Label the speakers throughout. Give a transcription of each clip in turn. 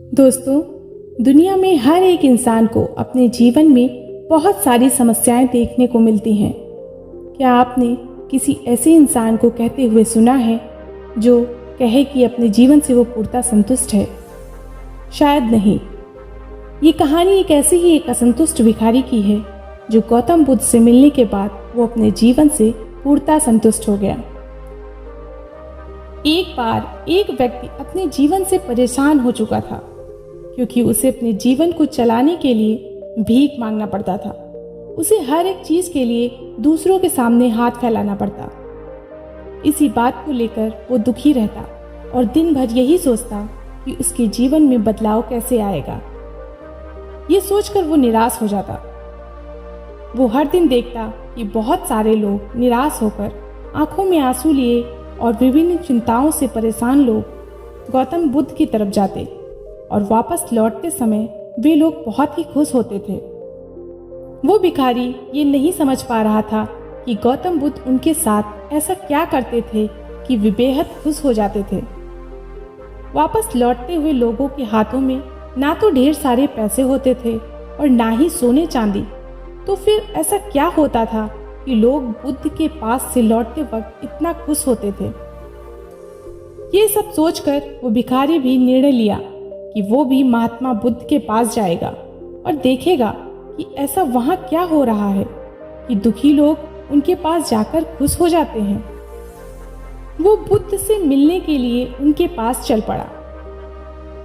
Speaker 1: दोस्तों, दुनिया में हर एक इंसान को अपने जीवन में बहुत सारी समस्याएं देखने को मिलती हैं। क्या आपने किसी ऐसे इंसान को कहते हुए सुना है जो कहे कि अपने जीवन से वो पूर्णतः संतुष्ट है? शायद नहीं। ये कहानी एक ऐसे ही एक असंतुष्ट भिखारी की है जो गौतम बुद्ध से मिलने के बाद वो अपने जीवन से पूर्णतः संतुष्ट हो गया। एक बार एक व्यक्ति अपने जीवन से परेशान हो चुका था क्योंकि उसे अपने जीवन को चलाने के लिए भीख मांगना पड़ता था। उसे हर एक चीज के लिए दूसरों के सामने हाथ फैलाना पड़ता। इसी बात को लेकर वो दुखी रहता और दिन भर यही सोचता कि उसके जीवन में बदलाव कैसे आएगा। ये सोचकर वो निराश हो जाता। वो हर दिन देखता कि बहुत सारे लोग निराश होकर आंखों में आंसू लिए और विभिन्न चिंताओं से परेशान लोग गौतम बुद्ध की तरफ जाते और वापस लौटते समय वे लोग बहुत ही खुश होते थे। वो भिखारी ये नहीं समझ पा रहा था कि गौतम बुद्ध उनके साथ ऐसा क्या करते थे कि वे बेहद खुश हो जाते थे। वापस लौटते हुए लोगों के हाथों में ना तो ढेर सारे पैसे होते थे और ना ही सोने चांदी। तो फिर ऐसा क्या होता था कि लोग बुद्ध के पास से लौटते वक्त इतना खुश होते थे? ये सब सोचकर वो भिखारी भी निर्णय लिया कि वो भी महात्मा बुद्ध के पास जाएगा और देखेगा कि ऐसा वहां क्या हो रहा है कि दुखी लोग उनके पास जाकर खुश हो जाते हैं। वो बुद्ध से मिलने के लिए उनके पास चल पड़ा।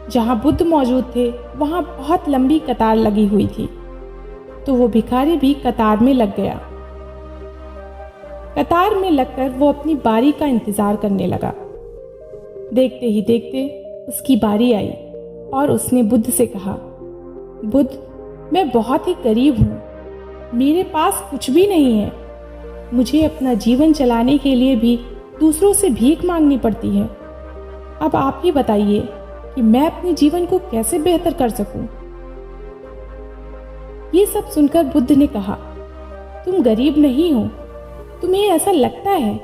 Speaker 1: जहां बुद्ध मौजूद थे वहां बहुत लंबी कतार लगी हुई थी, तो वो भिखारी भी कतार में लग गया। कतार में लगकर वो अपनी बारी का इंतजार करने लगा। देखते ही देखते उसकी बारी आई और उसने बुद्ध से कहा, बुद्ध, मैं बहुत ही गरीब हूँ, मेरे पास कुछ भी नहीं है। मुझे अपना जीवन चलाने के लिए भी दूसरों से भीख मांगनी पड़ती है। अब आप ही बताइए कि मैं अपने जीवन को कैसे बेहतर कर सकूं? ये सब सुनकर बुद्ध ने कहा, तुम गरीब नहीं हो, तुम्हें ऐसा लगता है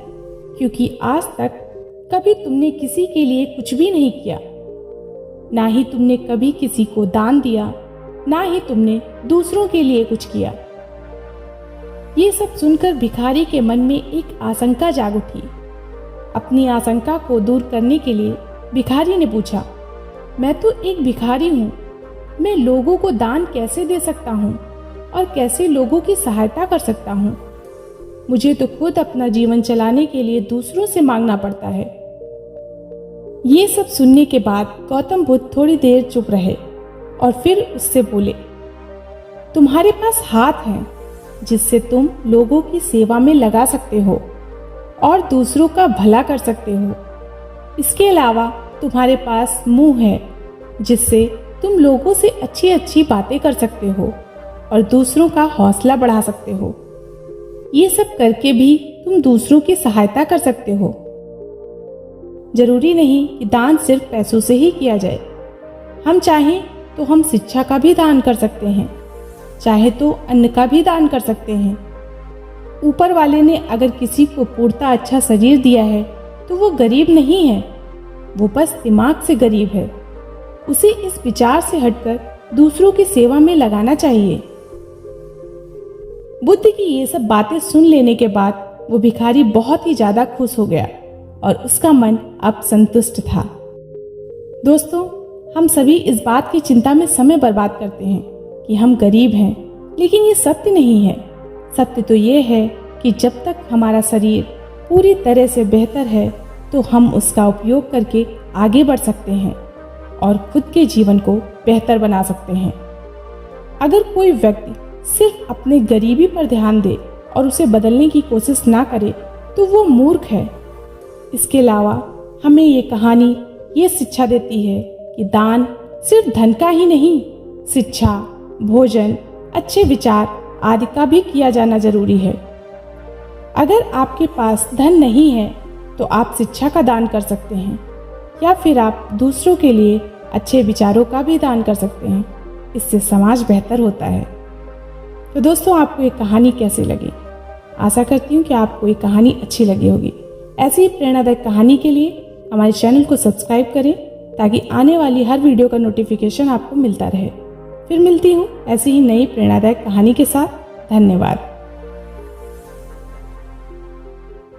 Speaker 1: क्योंकि आज तक कभी तुमने किसी के लिए कुछ भी नहीं किया। ना ही तुमने कभी किसी को दान दिया, ना ही तुमने दूसरों के लिए कुछ किया। ये सब सुनकर भिखारी के मन में एक आशंका जाग उठी। अपनी आशंका को दूर करने के लिए भिखारी ने पूछा, मैं तो एक भिखारी हूँ, मैं लोगों को दान कैसे दे सकता हूँ और कैसे लोगों की सहायता कर सकता हूँ? मुझे तो खुद अपना जीवन चलाने के लिए दूसरों से मांगना पड़ता है। ये सब सुनने के बाद गौतम बुद्ध थोड़ी देर चुप रहे और फिर उससे बोले, तुम्हारे पास हाथ हैं जिससे तुम लोगों की सेवा में लगा सकते हो और दूसरों का भला कर सकते हो। इसके अलावा तुम्हारे पास मुंह है जिससे तुम लोगों से अच्छी अच्छी बातें कर सकते हो और दूसरों का हौसला बढ़ा सकते हो। ये सब करके भी तुम दूसरों की सहायता कर सकते हो। जरूरी नहीं कि दान सिर्फ पैसों से ही किया जाए। हम चाहें तो हम शिक्षा का भी दान कर सकते हैं, चाहे तो अन्न का भी दान कर सकते हैं। ऊपर वाले ने अगर किसी को पूर्णतः अच्छा शरीर दिया है तो वो गरीब नहीं है, वो बस दिमाग से गरीब है। उसे इस विचार से हटकर दूसरों की सेवा में लगाना चाहिए। बुद्ध की ये सब बातें सुन लेने के बाद वो भिखारी बहुत ही ज्यादा खुश हो गया और उसका मन अब संतुष्ट था। दोस्तों, हम सभी इस बात की चिंता में समय बर्बाद करते हैं कि हम गरीब हैं, लेकिन ये सत्य नहीं है। सत्य तो ये है कि जब तक हमारा शरीर पूरी तरह से बेहतर है तो हम उसका उपयोग करके आगे बढ़ सकते हैं और खुद के जीवन को बेहतर बना सकते हैं। अगर कोई व्यक्ति सिर्फ अपने गरीबी पर ध्यान दे और उसे बदलने की कोशिश ना करे तो वो मूर्ख है। इसके अलावा हमें ये कहानी ये शिक्षा देती है कि दान सिर्फ धन का ही नहीं, शिक्षा, भोजन, अच्छे विचार आदि का भी किया जाना जरूरी है। अगर आपके पास धन नहीं है तो आप शिक्षा का दान कर सकते हैं या फिर आप दूसरों के लिए अच्छे विचारों का भी दान कर सकते हैं। इससे समाज बेहतर होता है। तो दोस्तों, आपको ये कहानी कैसी लगी? आशा करती हूँ कि आपको ये कहानी अच्छी लगी होगी। ऐसी ही प्रेरणादायक कहानी के लिए हमारे चैनल को सब्सक्राइब करें। ताकि आने वाली हर वीडियो का नोटिफिकेशन आपको मिलता रहे। फिर मिलती हूँ ऐसी ही नई प्रेरणादायक कहानी के साथ। धन्यवाद।